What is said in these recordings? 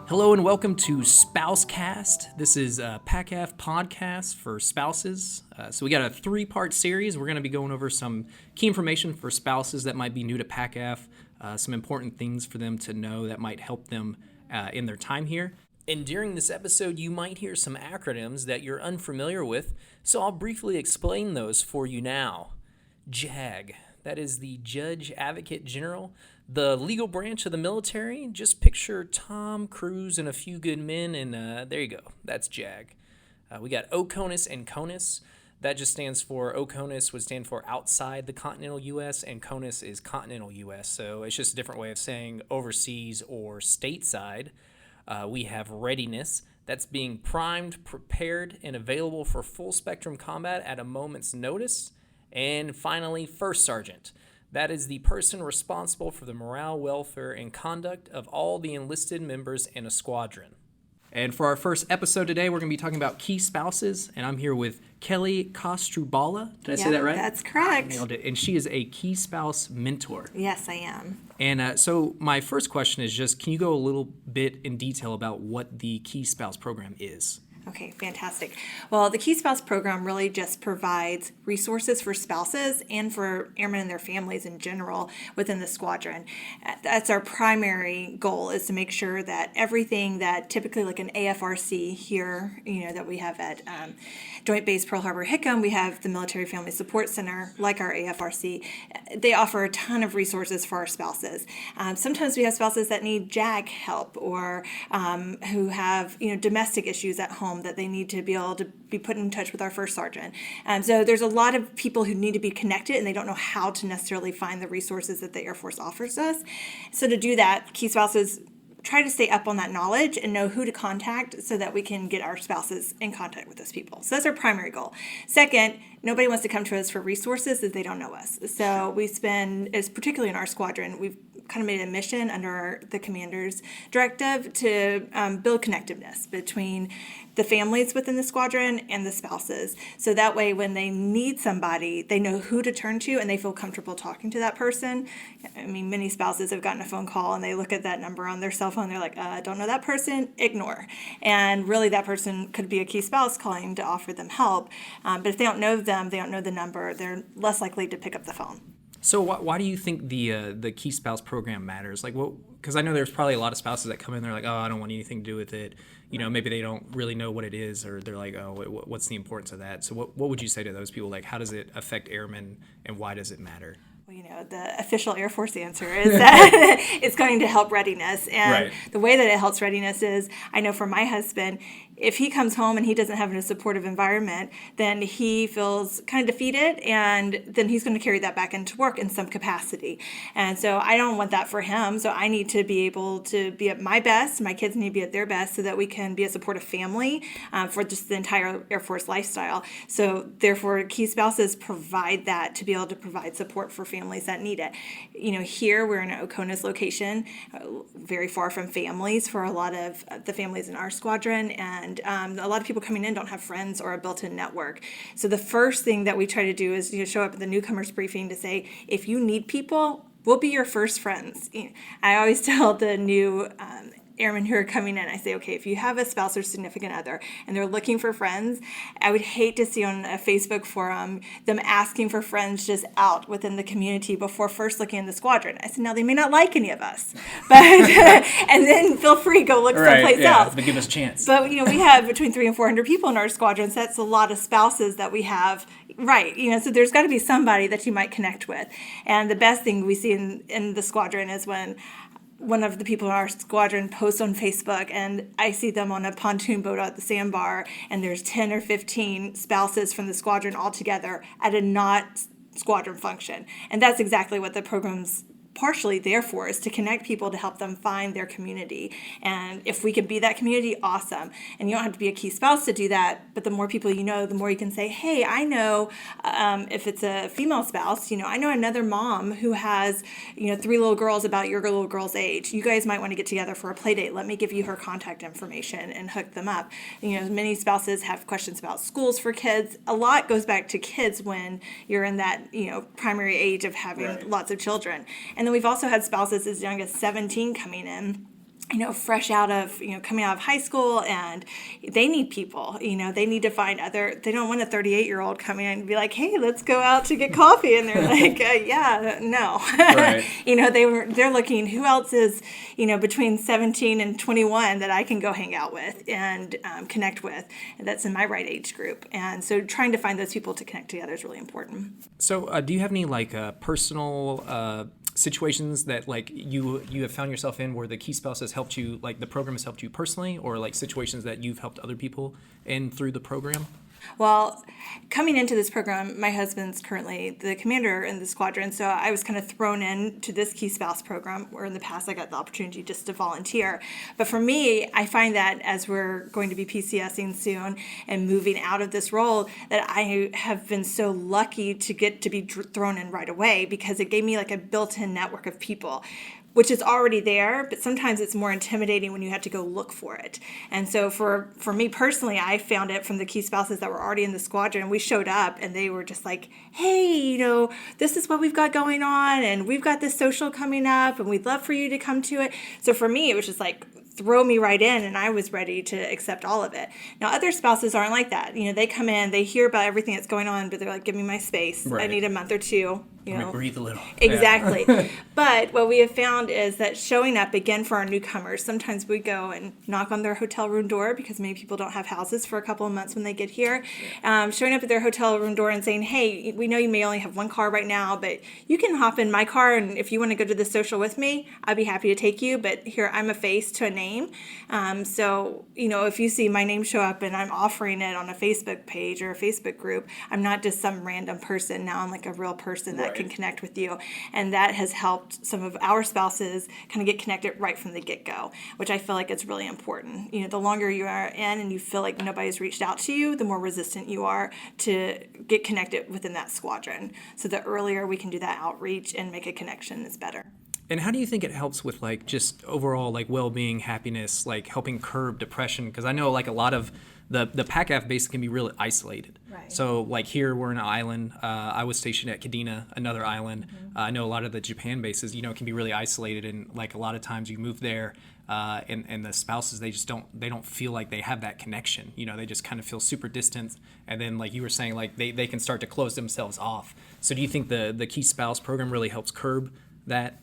Hello and welcome to Spousecast. This is a PACAF podcast for spouses. So we got a three-part series. We're going to be going over some key information for spouses that might be new to PACAF, some important things for them to know that might help them in their time here. And during this episode, you might hear some acronyms that you're unfamiliar with, so I'll briefly explain those for you now. JAG, that is the Judge Advocate General. The legal branch of the military, just picture Tom Cruise and a few good men, and there you go. That's JAG. We got OCONUS and CONUS. That just stands for, OCONUS would stand for outside the continental U.S., and CONUS is continental U.S., so it's just a different way of saying overseas or stateside. We have readiness. That's being primed, prepared, and available for full spectrum combat at a moment's notice. And finally, First Sergeant. That is the person responsible for the morale, welfare, and conduct of all the enlisted members in a squadron. And for our first episode today, we're going to be talking about key spouses, and I'm here with Kelly Kostrubala. Did I say that right? That's correct. I nailed it. And she is a key spouse mentor. Yes, I am. And so my first question is just, can you go a little bit in detail about what the Key Spouse program is? Okay, fantastic. Well, the Key Spouse program really just provides resources for spouses and for airmen and their families in general within the squadron. That's our primary goal, is to make sure that everything that typically like an AFRC here, that we have at Joint Base Pearl Harbor Hickam, we have the Military Family Support Center, like our AFRC. They offer a ton of resources for our spouses. Sometimes we have spouses that need JAG help or who have domestic issues at home that they need to be able to be put in touch with our first sergeant. So there's a lot of people who need to be connected and they don't know how to necessarily find the resources that the Air Force offers us. So to do that, Key Spouses try to stay up on that knowledge and know who to contact so that we can get our spouses in contact with those people. So that's our primary goal. Second, nobody wants to come to us for resources if they don't know us. So we spend, particularly in our squadron, we've kind of made a mission under the commander's directive to build connectiveness between the families within the squadron and the spouses. So that way when they need somebody, they know who to turn to and they feel comfortable talking to that person. I mean, many spouses have gotten a phone call and they look at that number on their cell phone. They're like, don't know that person, ignore. And really that person could be a key spouse calling to offer them help. But if they don't know them, they don't know the number, they're less likely to pick up the phone. So why do you think the Key Spouse program matters? Like, because I know there's probably a lot of spouses that come in, they're like, oh, I don't want anything to do with it. Maybe they don't really know what it is, or they're like, oh, what's the importance of that? So what would you say to those people? Like, how does it affect airmen, and why does it matter? Well, the official Air Force answer is that it's going to help readiness. And The way that it helps readiness is, I know for my husband, if he comes home and he doesn't have a supportive environment, then he feels kind of defeated, and then he's going to carry that back into work in some capacity. And so I don't want that for him. So I need to be able to be at my best. My kids need to be at their best so that we can be a supportive family for just the entire Air Force lifestyle. So therefore, Key Spouses provide that to be able to provide support for families that need it. Here we're in an OCONUS location, very far from families for a lot of the families in our squadron, and a lot of people coming in don't have friends or a built-in network. So the first thing that we try to do is show up at the newcomers briefing to say, if you need people, we'll be your first friends. I always tell the new airmen who are coming in, I say, okay, if you have a spouse or significant other and they're looking for friends, I would hate to see on a Facebook forum them asking for friends just out within the community before first looking in the squadron. I said, now they may not like any of us, but and then feel free, go look someplace else. But give us a chance. But we have between 300 and 400 people in our squadrons. That's a lot of spouses that we have, right? So there's got to be somebody that you might connect with. And the best thing we see in the squadron is when one of the people in our squadron posts on Facebook and I see them on a pontoon boat at the sandbar, and there's 10 or 15 spouses from the squadron all together at a not squadron function. And that's exactly what the program's partially there for, is to connect people to help them find their community. And if we can be that community, awesome. And you don't have to be a key spouse to do that, but the more people you know, the more you can say, hey, I know, if it's a female spouse, I know another mom who has, 3 little girls about your little girl's age. You guys might want to get together for a play date. Let me give you her contact information and hook them up. Many spouses have questions about schools for kids. A lot goes back to kids when you're in that, primary age of having lots of children. And then we've also had spouses as young as 17 coming in fresh out of, coming out of high school, and they need people, they need to find they don't want a 38-year-old coming in and be like, hey, let's go out to get coffee. And they're like, yeah, no. Right. They're looking, who else is, between 17 and 21 that I can go hang out with and connect with, and that's in my right age group. And so trying to find those people to connect together is really important. So do you have any personal situations that you have found yourself in where the Key Spouse has helped you, the program has helped you personally, or situations that you've helped other people in through the program? Well, coming into this program, my husband's currently the commander in the squadron, so I was kind of thrown into this Key Spouse program, where in the past I got the opportunity just to volunteer. But for me, I find that as we're going to be PCSing soon and moving out of this role, that I have been so lucky to get to be thrown in right away, because it gave me a built-in network of people, which is already there, but sometimes it's more intimidating when you have to go look for it. And so for me personally, I found it from the Key Spouses that were already in the squadron. We showed up and they were just like, hey, this is what we've got going on, and we've got this social coming up, and we'd love for you to come to it. So for me, it was just throw me right in, and I was ready to accept all of it. Now, other spouses aren't like that. They come in, they hear about everything that's going on, but they're like, give me my space. Right. I need a month or two. Let me breathe a little. Exactly. Yeah. But what we have found is that showing up again for our newcomers, sometimes we go and knock on their hotel room door, because many people don't have houses for a couple of months when they get here. Showing up at their hotel room door and saying, hey, we know you may only have one car right now, but you can hop in my car, and if you want to go to the social with me, I'd be happy to take you. But here, I'm a face to a name. So, if you see my name show up and I'm offering it on a Facebook page or a Facebook group, I'm not just some random person. Now I'm a real person that can connect with you. And that has helped some of our spouses kind of get connected right from the get-go, which I feel like it's really important. The longer you are in and you feel like nobody's reached out to you, the more resistant you are to get connected within that squadron. So the earlier we can do that outreach and make a connection is better. And how do you think it helps with just overall well-being, happiness, helping curb depression? Because I know a lot of the PACAF base can be really isolated. Right. So here we're in an island. I was stationed at Kadena, another island. Mm-hmm. I know a lot of the Japan bases, can be really isolated, and a lot of times you move there, and the spouses, they don't feel like they have that connection. They just kind of feel super distant, and then you were saying, they can start to close themselves off. So do you think the Key Spouse program really helps curb that?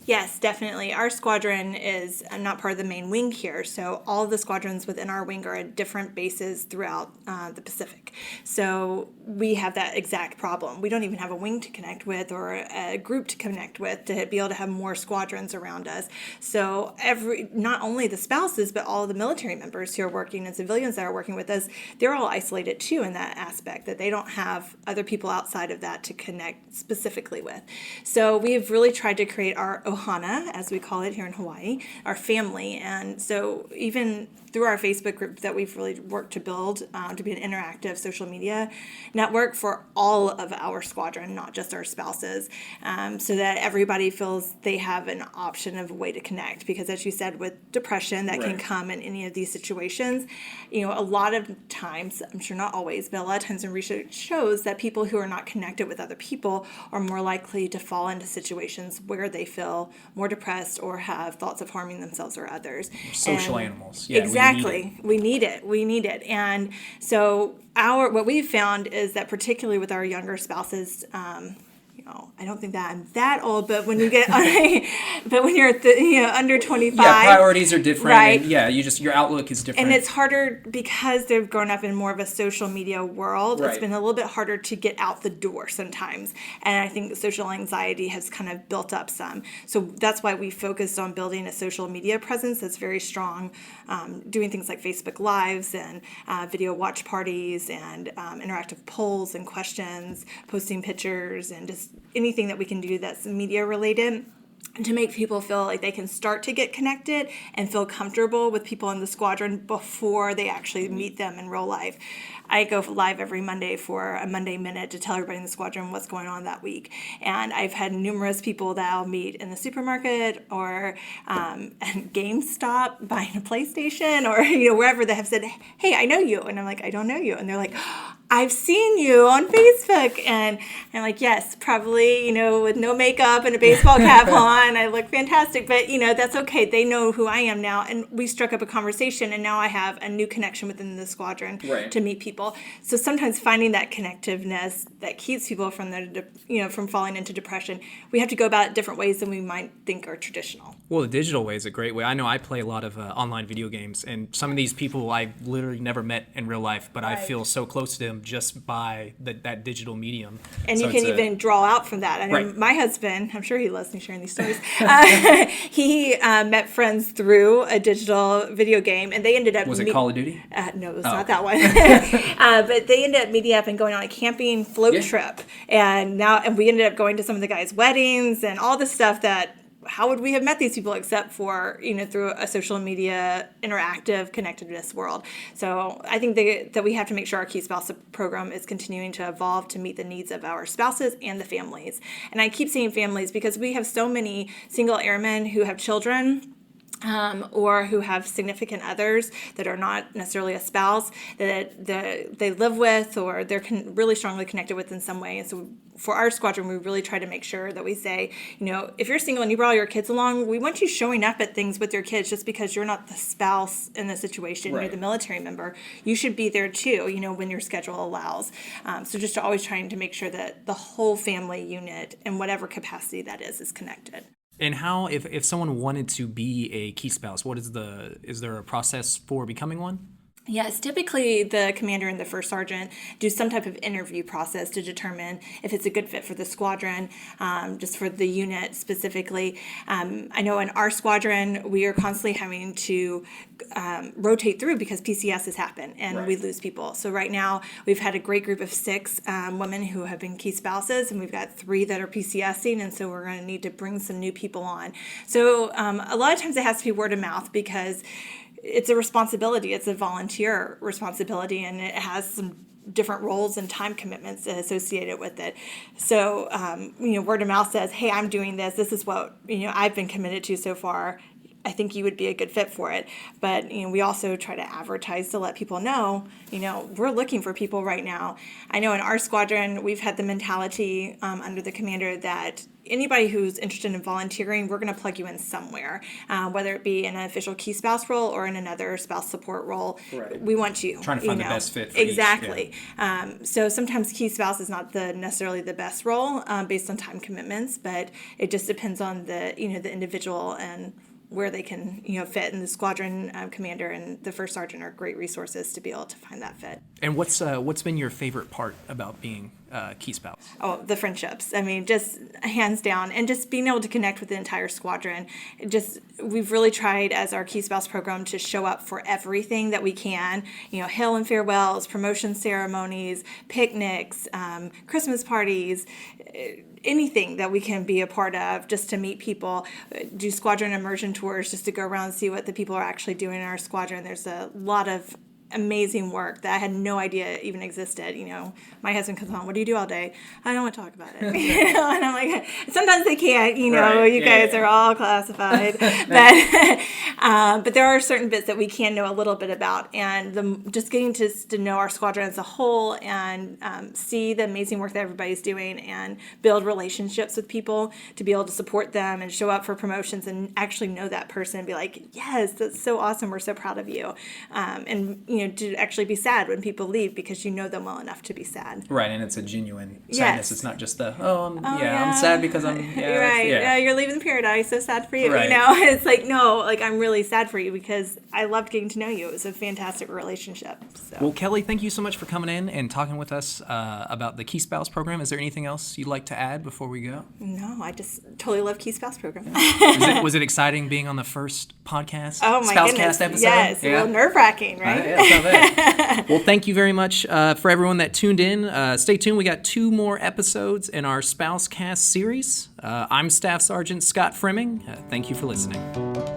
Yes, definitely. Our squadron is not part of the main wing here, so all of the squadrons within our wing are at different bases throughout the Pacific. So we have that exact problem. We don't even have a wing to connect with or a group to connect with to be able to have more squadrons around us. So not only the spouses, but all of the military members who are working and civilians that are working with us, they're all isolated too in that aspect, that they don't have other people outside of that to connect specifically with. So we've really tried to create our Ohana, as we call it here in Hawaii, our family. And so even through our Facebook group that we've really worked to build to be an interactive social media network for all of our squadron, not just our spouses, so that everybody feels they have an option of a way to connect. Because as you said, with depression that can come in any of these situations, a lot of times, I'm sure not always, but a lot of times in research shows that people who are not connected with other people are more likely to fall into situations where they feel more depressed or have thoughts of harming themselves or others. Social animals. Yeah, exactly. We need it. And so what we've found is that particularly with our younger spouses, I don't think that I'm that old, but when you get when you're under 25, priorities are different, right? And your outlook is different, and it's harder because they've grown up in more of a social media world. Right. It's been a little bit harder to get out the door sometimes, and I think social anxiety has kind of built up some. So that's why we focused on building a social media presence that's very strong, doing things like Facebook Lives and video watch parties and interactive polls and questions, posting pictures, and just anything that we can do that's media related to make people feel like they can start to get connected and feel comfortable with people in the squadron before they actually meet them in real life. I go live every Monday for a Monday Minute to tell everybody in the squadron what's going on that week. And I've had numerous people that I'll meet in the supermarket or at GameStop buying a PlayStation or wherever that have said, hey, I know you. And I'm like, I don't know you. And they're like, I've seen you on Facebook. And I'm like, yes, probably, with no makeup and a baseball cap on. I look fantastic. But, that's okay. They know who I am now. And we struck up a conversation. And now I have a new connection within the squadron to meet people. So sometimes finding that connectiveness that keeps people from from falling into depression, we have to go about it different ways than we might think are traditional. Well, the digital way is a great way. I know I play a lot of online video games, and some of these people I literally never met in real life, but I feel so close to them just by that digital medium. And so you can even draw out from that. I know my husband, I'm sure he loves me sharing these stories, he met friends through a digital video game, and they ended up... Was it Call of Duty? No, it was not that one. But they ended up meeting up and going on a camping float trip. And we ended up going to some of the guys' weddings and all the stuff that... How would we have met these people except for, through a social media interactive connectedness world? So I think that we have to make sure our Key Spouse program is continuing to evolve to meet the needs of our spouses and the families. And I keep saying families because we have so many single airmen who have children, or who have significant others that are not necessarily a spouse that they live with, or they're really strongly connected with in some way. And so for our squadron, we really try to make sure that we say, if you're single and you brought all your kids along, we want you showing up at things with your kids. Just because you're not the spouse in the situation, you're the military member, you should be there too, when your schedule allows. So just always trying to make sure that the whole family unit, in whatever capacity that is connected. And how, if someone wanted to be a Key Spouse, is there a process for becoming one? Yes, typically the commander and the first sergeant do some type of interview process to determine if it's a good fit for the squadron, just for the unit specifically. I know in our squadron, we are constantly having to rotate through because PCS has happened and we lose people. So right now, we've had a great group of 6 women who have been Key Spouses, and we've got 3 that are PCSing, and so we're going to need to bring some new people on. So a lot of times it has to be word of mouth because it's a responsibility. It's a volunteer responsibility, and it has some different roles and time commitments associated with it. So, word of mouth says, hey, I'm doing this. This is what, I've been committed to so far. I think you would be a good fit for it. But, we also try to advertise to let people know, we're looking for people right now. I know in our squadron, we've had the mentality under the commander that anybody who's interested in volunteering, we're going to plug you in somewhere, whether it be in an official Key Spouse role or in another spouse support role. We want you. Trying to find the best fit for exactly. each. Yeah. So sometimes Key Spouse is not necessarily the best role based on time commitments, but it just depends on the individual and where they can, fit. And the squadron commander and the first sergeant are great resources to be able to find that fit. And what's been your favorite part about being Key Spouse? Oh, the friendships. I mean, just hands down, and just being able to connect with the entire squadron. We've really tried as our Key Spouse program to show up for everything that we can. Hail and farewells, promotion ceremonies, picnics, Christmas parties, anything that we can be a part of just to meet people, do squadron immersion tours just to go around and see what the people are actually doing in our squadron. There's a lot of amazing work that I had no idea even existed. My husband comes on, what do you do all day? I don't want to talk about it. And I'm like, sometimes they can't, you guys are all classified. But there are certain bits that we can know a little bit about. And just getting to know our squadron as a whole and see the amazing work that everybody's doing and build relationships with people to be able to support them and show up for promotions and actually know that person and be like, yes, that's so awesome. We're so proud of you. And, to actually be sad when people leave because you know them well enough to be sad. Right, and it's a genuine sadness. It's not just I'm sad because I'm... You're right. Yeah, you're leaving paradise, so sad for you. Right. It's like, no, I'm really sad for you because I loved getting to know you. It was a fantastic relationship. So. Well, Kelly, thank you so much for coming in and talking with us about the Key Spouse program. Is there anything else you'd like to add before we go? No, I just totally love Key Spouse program. Was it exciting being on the first podcast? Oh, my Spousecast goodness. episode? Yes, yeah. Well, nerve-wracking, right? Not bad. Well, thank you very much for everyone that tuned in. Stay tuned. We got 2 more episodes in our Spousecast series. I'm Staff Sergeant Scott Fremming. Thank you for listening.